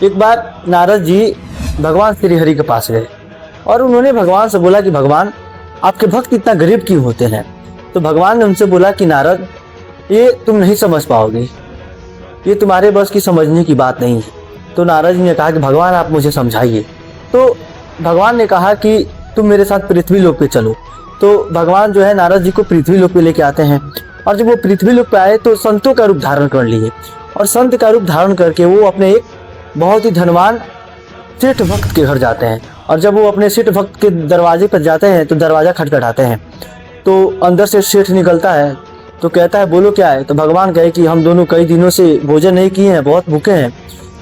एक बार नारद जी भगवान श्री हरि के पास गए और उन्होंने भगवान से बोला कि भगवान, आपके भक्त इतना गरीब क्यों होते हैं। तो भगवान ने उनसे बोला कि नारद, ये तुम नहीं समझ पाओगे, ये तुम्हारे बस की समझने की बात नहीं है। तो नारद जी ने कहा कि भगवान आप मुझे समझाइए। तो भगवान ने कहा कि तुम मेरे साथ पृथ्वी लोक पे चलो। तो भगवान जो है नारद जी को पृथ्वी लोक पे लेके आते हैं और जब वो पृथ्वी लोक पे आए तो संतों का रूप धारण कर लिए और संत का रूप धारण करके वो अपने एक बहुत ही धनवान सेठ भक्त के घर जाते हैं। और जब वो अपने सेठ भक्त के दरवाजे पर जाते हैं तो दरवाज़ा खटखटाते हैं। तो अंदर से सेठ निकलता है तो कहता है बोलो क्या है। तो भगवान कहे कि हम दोनों कई दिनों से भोजन नहीं किए हैं, बहुत भूखे हैं,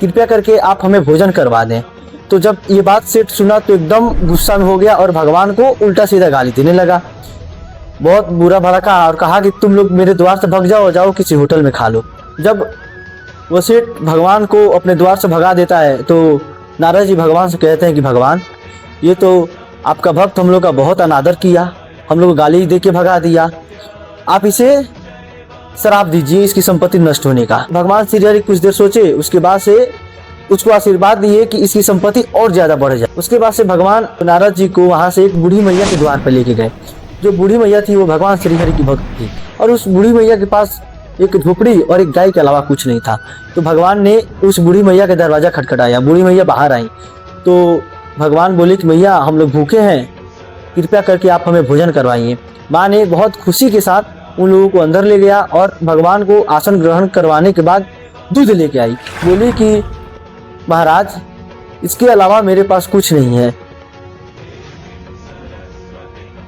कृपया करके आप हमें भोजन करवा दें। तो जब ये बात सेठ सुना तो एकदम गुस्सा में हो गया और भगवान को उल्टा सीधा गाली देने लगा, बहुत बुरा भला कहा और कहा कि तुम लोग मेरे द्वार से भग जाओ, जाओ किसी होटल में खा लो। जब वो सेठ भगवान को अपने द्वार से भगा देता है तो नारद जी भगवान से कहते हैं कि भगवान, ये तो आपका भक्त हम लोग का बहुत अनादर किया, हम लोग को गाली दे के भगा दिया, आप इसे श्राप दीजिए इसकी संपत्ति नष्ट होने का। भगवान श्री हरि कुछ देर सोचे, उसके बाद से उसको आशीर्वाद दिए कि इसकी संपत्ति और ज्यादा बढ़ जाए। उसके बाद से भगवान नारद जी को वहां से एक बूढ़ी मैया के द्वार पर लेके गए। जो बूढ़ी मैया थी वो भगवान श्री हरि की भक्त थी और उस बूढ़ी मैया के पास एक झोपड़ी और एक गाय के अलावा कुछ नहीं था। तो भगवान ने उस बूढ़ी मैया का दरवाजा खटखटाया, बूढ़ी मैया बाहर आई। तो भगवान बोले कि मैया हम लोग भूखे हैं, कृपया करके आप हमें भोजन करवाइए। माँ ने बहुत खुशी के साथ उन लोगों को अंदर ले गया और भगवान को आसन ग्रहण करवाने के बाद दूध लेके आई। बोली कि महाराज, इसके अलावा मेरे पास कुछ नहीं है,